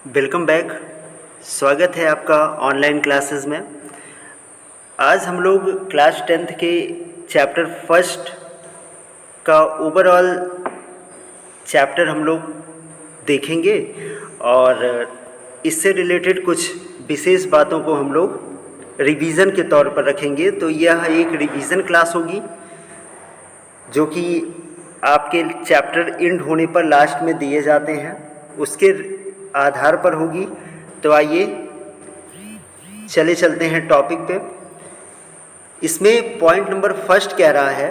Welcome back. स्वागत है आपका ऑनलाइन क्लासेस में। आज हम लोग क्लास 10th के चैप्टर फर्स्ट का ओवरऑल चैप्टर हम लोग देखेंगे और इससे रिलेटेड कुछ विशेष बातों को हम लोग रिवीजन के तौर पर रखेंगे। तो यह एक रिवीजन क्लास होगी जो कि आपके चैप्टर एंड होने पर लास्ट में दिए जाते हैं, उसके आधार पर होगी। तो आइए चलते हैं टॉपिक पे। इसमें पॉइंट नंबर फर्स्ट कह रहा है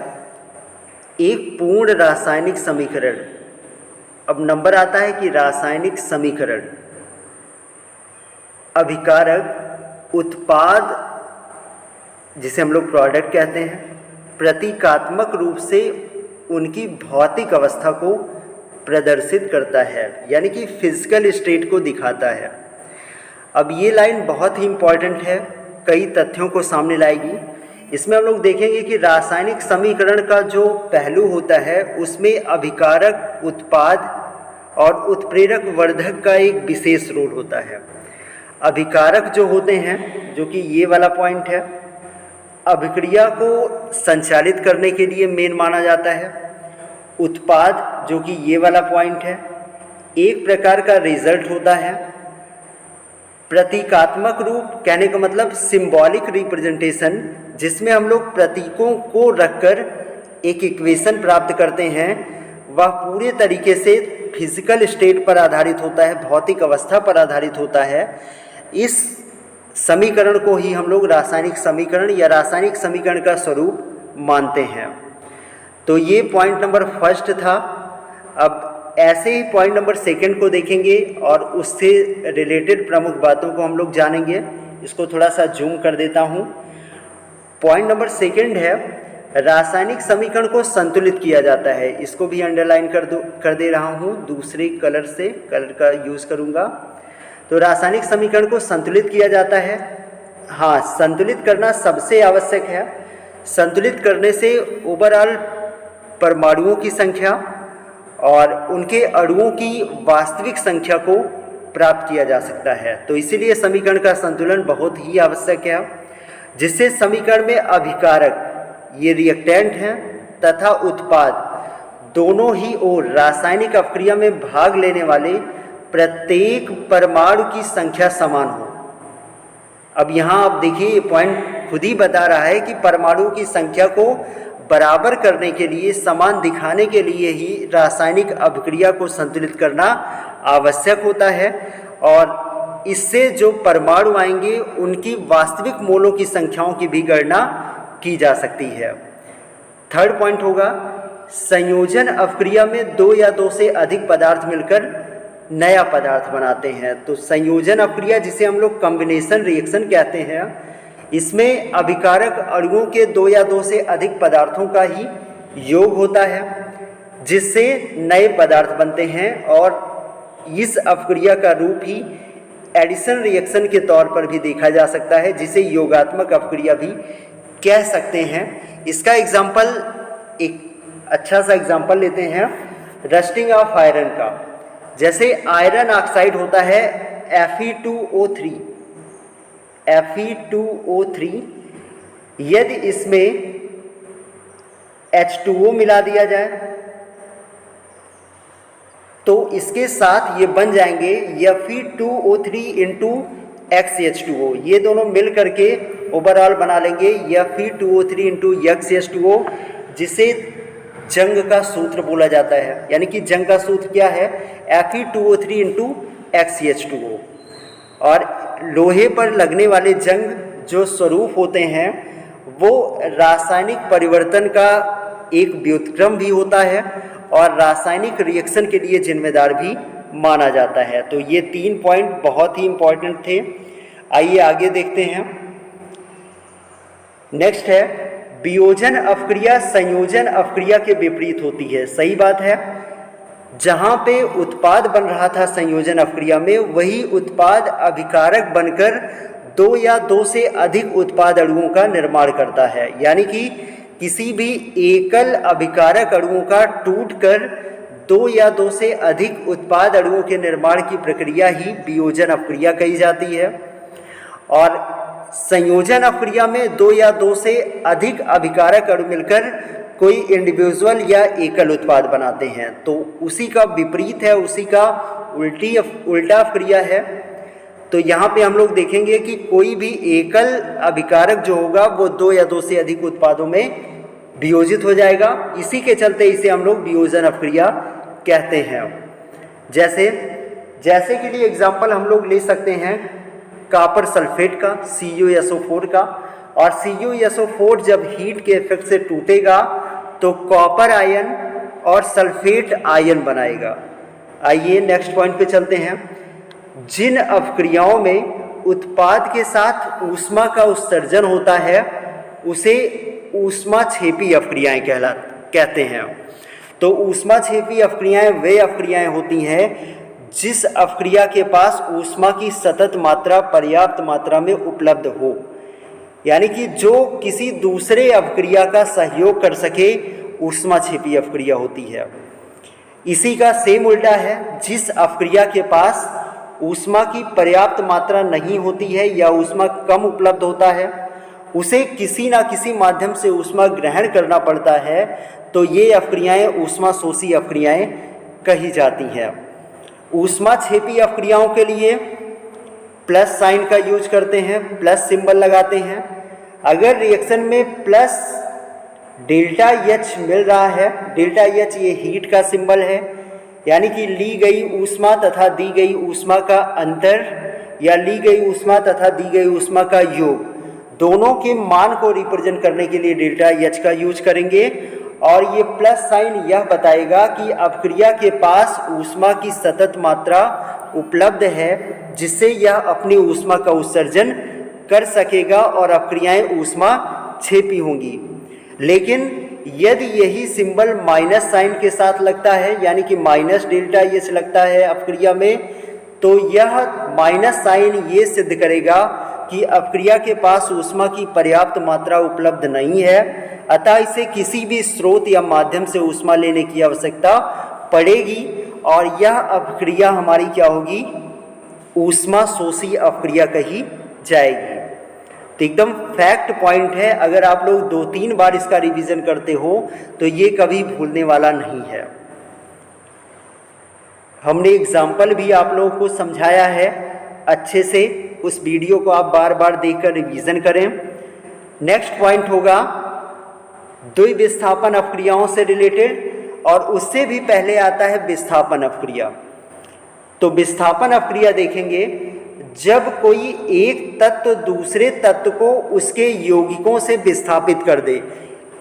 एक पूर्ण रासायनिक समीकरण। अब नंबर आता है कि रासायनिक समीकरण अभिकारक उत्पाद जिसे हम लोग प्रोडक्ट कहते हैं प्रतीकात्मक रूप से उनकी भौतिक अवस्था को प्रदर्शित करता है, यानी कि फिजिकल स्टेट को दिखाता है। अब ये लाइन बहुत ही इम्पॉर्टेंट है, कई तथ्यों को सामने लाएगी। इसमें हम लोग देखेंगे कि रासायनिक समीकरण का जो पहलू होता है उसमें अभिकारक उत्पाद और उत्प्रेरक वर्धक का एक विशेष रोल होता है। अभिकारक जो होते हैं, जो कि ये वाला पॉइंट है, अभिक्रिया को संचालित करने के लिए मेन माना जाता है। उत्पाद जो कि ये वाला पॉइंट है, एक प्रकार का रिजल्ट होता है। प्रतीकात्मक रूप कहने का मतलब सिंबॉलिक रिप्रेजेंटेशन, जिसमें हम लोग प्रतीकों को रखकर एक इक्वेशन प्राप्त करते हैं, वह पूरे तरीके से फिजिकल स्टेट पर आधारित होता है, भौतिक अवस्था पर आधारित होता है। इस समीकरण को ही हम लोग रासायनिक समीकरण या रासायनिक समीकरण का स्वरूप मानते हैं। तो ये पॉइंट नंबर फर्स्ट था। अब ऐसे ही पॉइंट नंबर सेकंड को देखेंगे और उससे रिलेटेड प्रमुख बातों को हम लोग जानेंगे। इसको थोड़ा सा जूम कर देता हूँ। पॉइंट नंबर सेकंड है रासायनिक समीकरण को संतुलित किया जाता है। इसको भी अंडरलाइन कर दे रहा हूँ, दूसरे कलर का यूज़ करूँगा। तो रासायनिक समीकरण को संतुलित किया जाता है। हाँ, संतुलित करना सबसे आवश्यक है। संतुलित करने से ओवरऑल परमाणुओं की संख्या और उनके अणुओं की वास्तविक संख्या को प्राप्त किया जा सकता है। तो इसीलिए समीकरण का संतुलन बहुत ही आवश्यक है, जिससे समीकरण में अभिकारक ये रिएक्टेंट हैं तथा उत्पाद दोनों ही ओर रासायनिक अपक्रिया में भाग लेने वाले प्रत्येक परमाणु की संख्या समान हो। अब यहाँ आप देखिए, पॉइंट खुद ही बता रहा है कि परमाणुओं की संख्या को बराबर करने के लिए, समान दिखाने के लिए ही रासायनिक अभिक्रिया को संतुलित करना आवश्यक होता है, और इससे जो परमाणु आएंगे उनकी वास्तविक मोलों की संख्याओं की भी गणना की जा सकती है। थर्ड पॉइंट होगा संयोजन अभिक्रिया में दो या दो से अधिक पदार्थ मिलकर नया पदार्थ बनाते हैं। तो संयोजन अभिक्रिया, जिसे हम लोग कॉम्बिनेशन रिएक्शन कहते हैं, इसमें अभिकारक अणुओं के दो या दो से अधिक पदार्थों का ही योग होता है, जिससे नए पदार्थ बनते हैं। और इस अभिक्रिया का रूप ही एडिशन रिएक्शन के तौर पर भी देखा जा सकता है, जिसे योगात्मक अभिक्रिया भी कह सकते हैं। इसका एग्जाम्पल, एक अच्छा सा एग्जाम्पल लेते हैं रस्टिंग ऑफ आयरन का। जैसे आयरन ऑक्साइड होता है Fe2O3, यदि इसमें H2O मिला दिया जाए तो इसके साथ ये बन जाएंगे Fe2O3 इंटू XH2O। ये दोनों मिल करके ओवरऑल बना लेंगे Fe2O3 इंटू XH2O, जिसे जंग का सूत्र बोला जाता है। यानी कि जंग का सूत्र क्या है? Fe2O3 into XH2O। और लोहे पर लगने वाले जंग जो स्वरूप होते हैं वो रासायनिक परिवर्तन का एक व्युत्क्रम भी होता है और रासायनिक रिएक्शन के लिए जिम्मेदार भी माना जाता है। तो ये तीन पॉइंट बहुत ही इंपॉर्टेंट थे। आइए आगे देखते हैं। नेक्स्ट है वियोजन अभिक्रिया संयोजन अभिक्रिया के विपरीत होती है। सही बात है, जहाँ पे उत्पाद बन रहा था संयोजन अभिक्रिया में, वही उत्पाद अभिकारक बनकर दो या दो से अधिक उत्पाद अणुओं का निर्माण करता है। यानी कि किसी भी एकल अभिकारक अणुओं का टूटकर दो या दो से अधिक उत्पाद अणुओं के निर्माण की प्रक्रिया ही वियोजन अपक्रिया कही जाती है। और संयोजन अपक्रिया में दो या दो से अधिक अभिकारक अणु मिलकर कोई इंडिविजुअल या एकल उत्पाद बनाते हैं। तो उसी का विपरीत है, उसी का उल्टा अपक्रिया है। तो यहाँ पे हम लोग देखेंगे कि कोई भी एकल अभिकारक जो होगा वो दो या दो से अधिक उत्पादों में वियोजित हो जाएगा। इसी के चलते इसे हम लोग वियोजन अपक्रिया कहते हैं। जैसे के लिए एग्जाम्पल हम लोग ले सकते हैं कॉपर सल्फेट का, CuSO4 का। और CuSO4 जब हीट के इफेक्ट से टूटेगा तो कॉपर आयन और सल्फेट आयन बनाएगा। आइए नेक्स्ट पॉइंट पे चलते हैं। जिन अपक्रियाओं में उत्पाद के साथ ऊष्मा का उत्सर्जन होता है उसे ऊष्माक्षेपी अपक्रियाएं कहते हैं। तो ऊष्माक्षेपी अपक्रियाएं वे अपक्रियाएं होती हैं जिस अपक्रिया के पास ऊष्मा की सतत मात्रा पर्याप्त मात्रा में उपलब्ध हो, यानी कि जो किसी दूसरे अपक्रिया का सहयोग कर सके, ऊष्माक्षेपी अपक्रिया होती है। इसी का सेम उल्टा है, जिस अपक्रिया के पास ऊष्मा की पर्याप्त मात्रा नहीं होती है या ऊष्मा कम उपलब्ध होता है, उसे किसी ना किसी माध्यम से ऊष्मा ग्रहण करना पड़ता है, तो ये अपक्रियाएं ऊष्मा शोषी अपक्रियाएं कही जाती हैं। ऊष्माक्षेपी अपक्रियाओं के लिए प्लस साइन का यूज करते हैं, प्लस सिंबल लगाते हैं। अगर रिएक्शन में प्लस डेल्टा H मिल रहा है, डेल्टा H ये हीट का सिंबल है, यानी कि ली गई ऊष्मा तथा दी गई ऊष्मा का अंतर या ली गई ऊष्मा तथा दी गई ऊष्मा का योग, दोनों के मान को रिप्रेजेंट करने के लिए डेल्टा H का यूज करेंगे। और ये प्लस साइन यह बताएगा कि अपक्रिया के पास ऊष्मा की सतत मात्रा उपलब्ध है जिससे यह अपनी ऊष्मा का उत्सर्जन कर सकेगा और अपक्रियाएं ऊष्मा क्षेपी होंगी। लेकिन यदि यही सिंबल माइनस साइन के साथ लगता है, यानी कि माइनस डेल्टा H लगता है अपक्रिया में, तो यह माइनस साइन ये सिद्ध करेगा कि अपक्रिया के पास ऊष्मा की पर्याप्त मात्रा उपलब्ध नहीं है, अतः इसे किसी भी स्रोत या माध्यम से ऊष्मा लेने की आवश्यकता पड़ेगी और यह अपक्रिया हमारी क्या होगी, ऊष्मा शोषी अपक्रिया कही जाएगी। तो एकदम फैक्ट पॉइंट है, अगर आप लोग 2-3 बार इसका रिवीजन करते हो तो ये कभी भूलने वाला नहीं है। हमने एग्जाम्पल भी आप लोगों को समझाया है अच्छे से, उस वीडियो को आप बार बार देखकर रिवीजन करें। नेक्स्ट पॉइंट होगा द्विविस्थापन अपक्रियाओं से रिलेटेड, और उससे भी पहले आता है विस्थापन अपक्रिया। तो विस्थापन अपक्रिया देखेंगे जब कोई एक तत्व दूसरे तत्व को उसके यौगिकों से विस्थापित कर दे।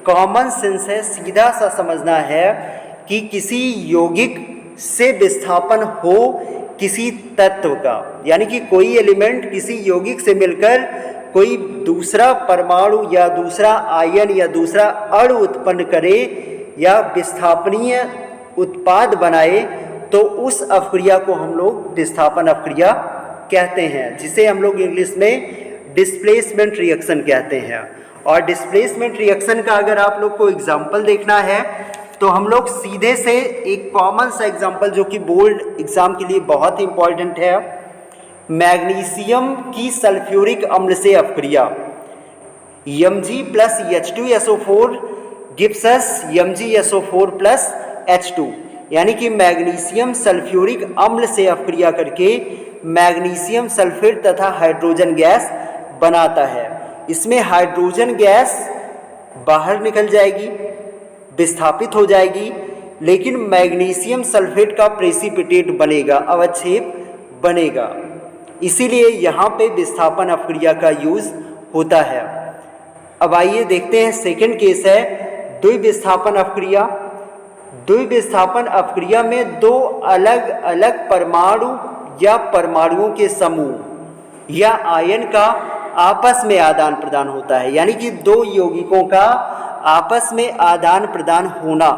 कॉमन सेंस है, सीधा सा समझना है कि किसी यौगिक से विस्थापन हो किसी तत्व का, यानी कि कोई एलिमेंट किसी यौगिक से मिलकर कोई दूसरा परमाणु या दूसरा आयन या दूसरा अणु उत्पन्न करे या विस्थापनीय उत्पाद बनाए, तो उस अपक्रिया को हम लोग विस्थापन अपक्रिया कहते हैं, जिसे हम लोग इंग्लिश में डिस्प्लेसमेंट रिएक्शन कहते हैं। और डिस्प्लेसमेंट रिएक्शन का अगर आप लोग को एग्जाम्पल देखना है तो हम लोग सीधे से एक कॉमन सा एग्जाम्पल जो कि बोर्ड एग्जाम के लिए बहुत ही इंपॉर्टेंट है, मैग्नीशियम की सल्फ्यूरिक अम्ल से अपक्रिया Mg plus H2SO4 gives us MgSO4 plus H2, यानी कि मैग्नीशियम सल्फ्यूरिक अम्ल से अपक्रिया करके मैग्नीशियम सल्फेट तथा हाइड्रोजन गैस बनाता है। इसमें हाइड्रोजन गैस बाहर निकल जाएगी, विस्थापित हो जाएगी, लेकिन मैग्नीशियम सल्फेट का प्रेसिपिटेट बनेगा, अवक्षेप बनेगा। इसीलिए यहाँ पे विस्थापन अपक्रिया का यूज होता है। अब आइए देखते हैं सेकंड केस है द्विविस्थापन अपक्रिया। द्विविस्थापन अपक्रिया में दो अलग अलग परमाणु या परमाणुओं के समूह या आयन का आपस में आदान प्रदान होता है, यानी कि दो यौगिकों का आपस में आदान प्रदान होना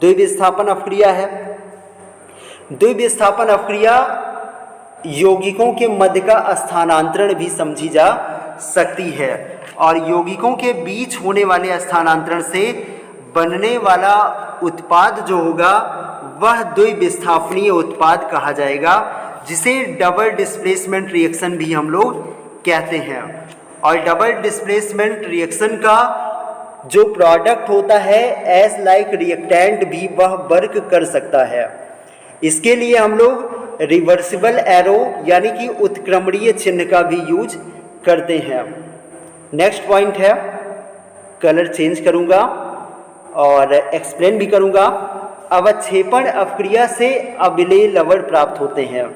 द्विविस्थापन अपक्रिया है। द्विविस्थापन अपक्रिया यौगिकों के मध्य का स्थानांतरण भी समझी जा सकती है, और यौगिकों के बीच होने वाले स्थानांतरण से बनने वाला उत्पाद जो होगा वह द्विविस्थापनीय उत्पाद कहा जाएगा, जिसे डबल डिस्प्लेसमेंट रिएक्शन भी हम लोग कहते हैं। और डबल डिस्प्लेसमेंट रिएक्शन का जो प्रोडक्ट होता है एज लाइक रिएक्टेंट भी वह वर्क कर सकता है। इसके लिए हम लोग रिवर्सिबल एरो यानी कि उत्क्रमणीय चिन्ह का भी यूज करते हैं। नेक्स्ट पॉइंट है, कलर चेंज करूँगा और एक्सप्लेन भी करूँगा। अवक्षेपण अपक्रिया से अविलेय लवण प्राप्त होते हैं।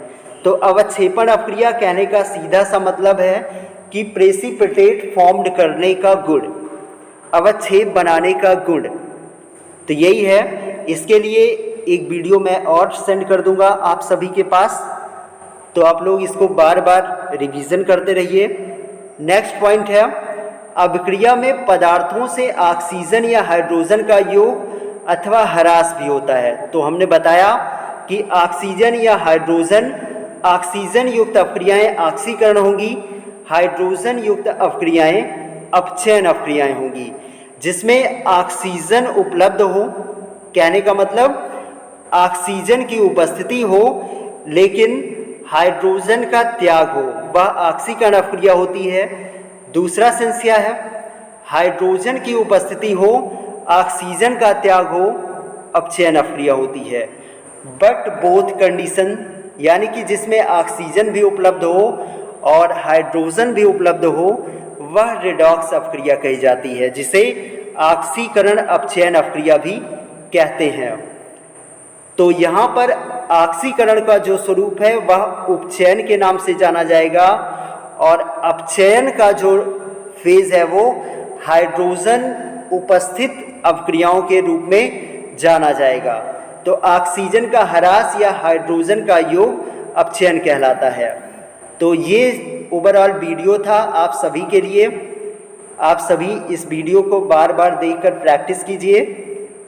तो अवक्षेपण अपक्रिया कहने का सीधा सा मतलब है कि प्रेसिपिटेट फॉर्म्ड करने का गुण, अवक्षेप बनाने का गुण। तो यही है। इसके लिए एक वीडियो मैं और सेंड कर दूंगा आप सभी के पास, तो आप लोग इसको बार बार रिवीजन करते रहिए। नेक्स्ट पॉइंट है, अभिक्रिया में पदार्थों से ऑक्सीजन या हाइड्रोजन का योग अथवा ह्रास भी होता है। तो हमने बताया कि ऑक्सीजन या हाइड्रोजन, ऑक्सीजन युक्त अपक्रियाएं ऑक्सीकरण होंगी, हाइड्रोजन युक्त अपक्रियाएं अपचयन अपक्रियाएं होंगी। जिसमें ऑक्सीजन उपलब्ध हो, कहने का मतलब ऑक्सीजन की उपस्थिति हो लेकिन हाइड्रोजन का त्याग हो, वह ऑक्सीकरण अपक्रिया होती है। दूसरा संशय है, हाइड्रोजन की उपस्थिति हो, ऑक्सीजन का त्याग हो, अपचयन अपक्रिया होती है। बट बोथ कंडीशन यानी कि जिसमें ऑक्सीजन भी उपलब्ध हो और हाइड्रोजन भी उपलब्ध हो, वह रिडॉक्स अपक्रिया कही जाती है, जिसे ऑक्सीकरण अपचयन अपक्रिया भी कहते हैं। तो यहाँ पर ऑक्सीकरण का जो स्वरूप है वह उपचयन के नाम से जाना जाएगा और अपचयन का जो फेज है वो हाइड्रोजन उपस्थित अपक्रियाओं के रूप में जाना जाएगा। तो ऑक्सीजन का ह्रास या हाइड्रोजन का योग अपचयन कहलाता है। तो ये ओवरऑल वीडियो था आप सभी के लिए। आप सभी इस वीडियो को बार बार देखकर प्रैक्टिस कीजिए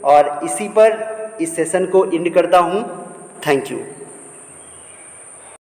और इसी पर इस सेशन को एंड करता हूँ। Thank you.